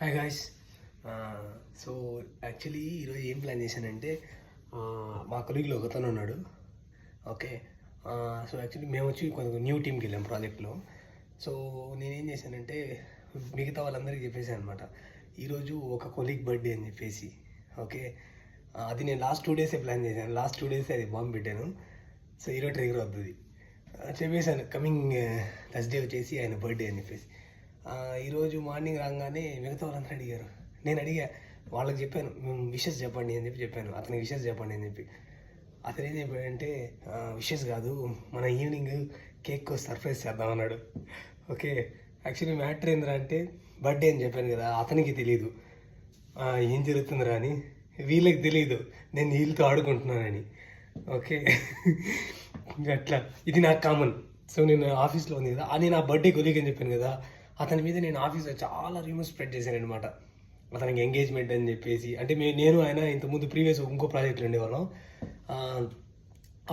Hi guys. So actually ఈరోజు ఏం plan చేశానంటే మా కొలీగ్లో ఒకతను ఉన్నాడు. ఓకే. సో యాక్చువల్లీ మేము వచ్చి కొంచెం న్యూ టీమ్కి వెళ్ళాం ప్రాజెక్ట్లో. సో నేనేం చేశానంటే మిగతా వాళ్ళందరికీ చెప్పేసాను అనమాట, ఈరోజు ఒక కొలీగ్ బర్త్డే అని చెప్పేసి. ఓకే. అది నేను లాస్ట్ 2 డేసే ప్లాన్ చేశాను. లాస్ట్ 2 డేసే అది బాంబు పెట్టాను. సో ఈరోజు ట్రిగర్ అవుతుంది చెప్పేశాను. కమింగ్ థర్స్డే వచ్చేసి ఆయన బర్త్డే అని చెప్పేసి. ఈరోజు మార్నింగ్ రాగానే మిగతా వాళ్ళందరూ అడిగారు. నేను అడిగా, వాళ్ళకి చెప్పాను, విషెస్ చెప్పండి అని చెప్పాను. అతనికి విషెస్ చెప్పండి అని చెప్పి. అతను ఏం చెప్పాడంటే, విషెస్ కాదు, మన ఈవినింగ్ కేక్ సర్ప్రైజ్ చేద్దాం అన్నాడు. ఓకే. యాక్చువల్లీ మ్యాటర్ ఏంద్రా అంటే, బర్త్డే అని చెప్పాను కదా, అతనికి తెలీదు ఏం జరుగుతుందిరా అని. వీళ్ళకి తెలీదు నేను వీళ్ళతో ఆడుకుంటున్నానని. ఓకే. అట్లా ఇది నాకు కామన్. సో నేను ఆఫీస్లో ఉంది కదా, నేను ఆ బర్త్డే కొలీగ్ అని చెప్పాను కదా, అతని మీద నేను ఆఫీస్లో చాలా రూమర్స్ స్ప్రెడ్ చేశాను అనమాట. అతనికి ఎంగేజ్మెంట్ అని చెప్పేసి. అంటే నేను ఆయన ఇంతకుముందు ప్రీవియస్ ఇంకో ప్రాజెక్ట్లో ఉండేవాళ్ళం.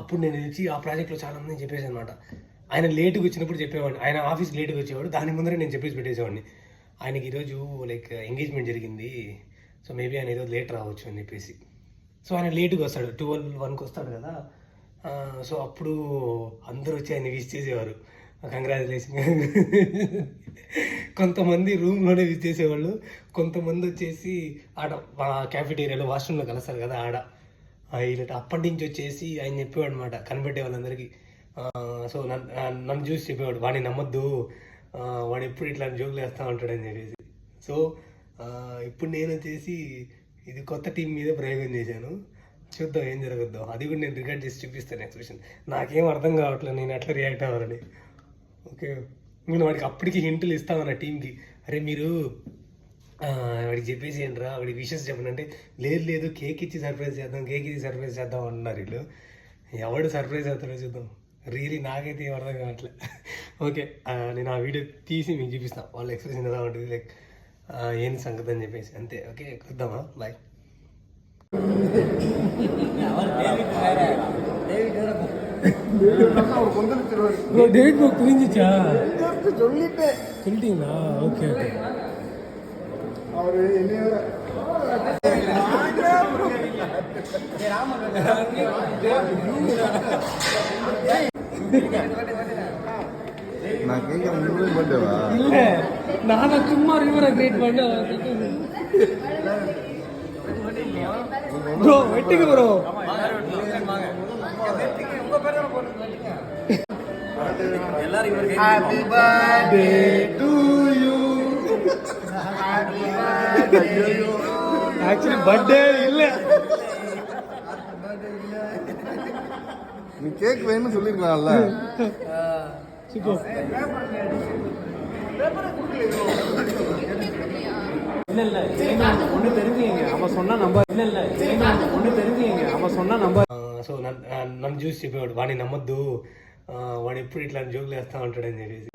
అప్పుడు నేను వచ్చి ఆ ప్రాజెక్ట్లో చాలా మంది చెప్పేసి అనమాట. ఆయన లేటుగా వచ్చినప్పుడు చెప్పేవాడిని, ఆయన ఆఫీస్ లేటుగా వచ్చేవాడు, దాని ముందరే నేను చెప్పేసి పెట్టేసేవాడిని, ఆయనకి ఈరోజు లైక్ ఎంగేజ్మెంట్ జరిగింది, సో మేబీ ఆయన ఈరోజు లేట్ రావచ్చు అని చెప్పేసి. సో ఆయన లేటుగా వస్తాడు, 12-1కి వస్తాడు కదా. సో అప్పుడు అందరూ వచ్చి ఆయన విష్ చేసేవారు, కంగ్రాచులేషన్. కొంతమంది రూమ్లోనే విష్ చేసేవాళ్ళు, కొంతమంది వచ్చేసి ఆడ క్యాఫిటేరియాలో వాష్రూమ్లో కలుస్తారు కదా ఆడ. ఇలా అప్పటి నుంచి వచ్చేసి ఆయన చెప్పేవాడు అనమాట కనిపెట్టే వాళ్ళందరికీ. సో నన్ను చూసి చెప్పేవాడు, వాడిని నమ్మొద్దు, వాడు ఎప్పుడు ఇట్లా జోకులు వేస్తూ ఉంటాడని చెప్పేసి. సో ఇప్పుడు నేను వచ్చేసి ఇది కొత్త టీం మీద ప్రయోగం చేశాను. చూద్దాం ఏం జరగద్దు. అది కూడా నేను రికార్డ్ చేసి చూపిస్తాను ఎక్స్ప్రెషన్. నాకేం అర్థం కావట్లేదు నేను ఎట్లా రియాక్ట్ అవ్వాలని. ఓకే. నేను వాడికి అప్పటికి హింటులు ఇస్తామన్న టీంకి, అరే మీరు వాడికి చెప్పేసి ఏంట్రా, వాడికి విషెస్ చెప్పండి అంటే, లేదు కేక్ ఇచ్చి సర్ప్రైజ్ చేద్దాం అన్నారు వీళ్ళు. ఎవడు సర్ప్రైజ్ అవుతాడో చూద్దాం. రియలీ నాకైతే ఏం అర్థం కావట్లే. ఓకే. నేను ఆ వీడియో తీసి మీకు చూపిస్తాను, వాళ్ళ ఎక్స్ప్రెషన్ ఎలా ఉంటుంది, లైక్ ఏంటి సంగతి అని చెప్పేసి. అంతే. ఓకే, చూద్దామా. బాయ్. டேவிட் புக் புரிஞ்சிச்சா? சொல்லிட்டீங்களா? Okay okay. அவரு இல்ல, நானா சும்மா ரிவரை கிரியேட் பண்ண ப்ரோ வெட்டுங்க bro. Happy birthday to you. Happy birthday to you. Actually birthday இல்ல, நீ கேக் வேணும்னு சொல்லிருக்கலாம்ல. சூப்பர். இல்ல ஒண்ணு தெரிஞ்சுங்க, அவன் சொன்னா நம்ப. இல்ல ஒண்ணு தெரிஞ்சுங்க, அவன் சொன்னா நம்ப. సో నన్ను చూసి చెప్పేవాడు, వాడిని నమ్మొద్దు, వాడు ఎప్పుడు ఇట్లా జోకులు వేస్తా ఉంటాడని చెప్పేసి.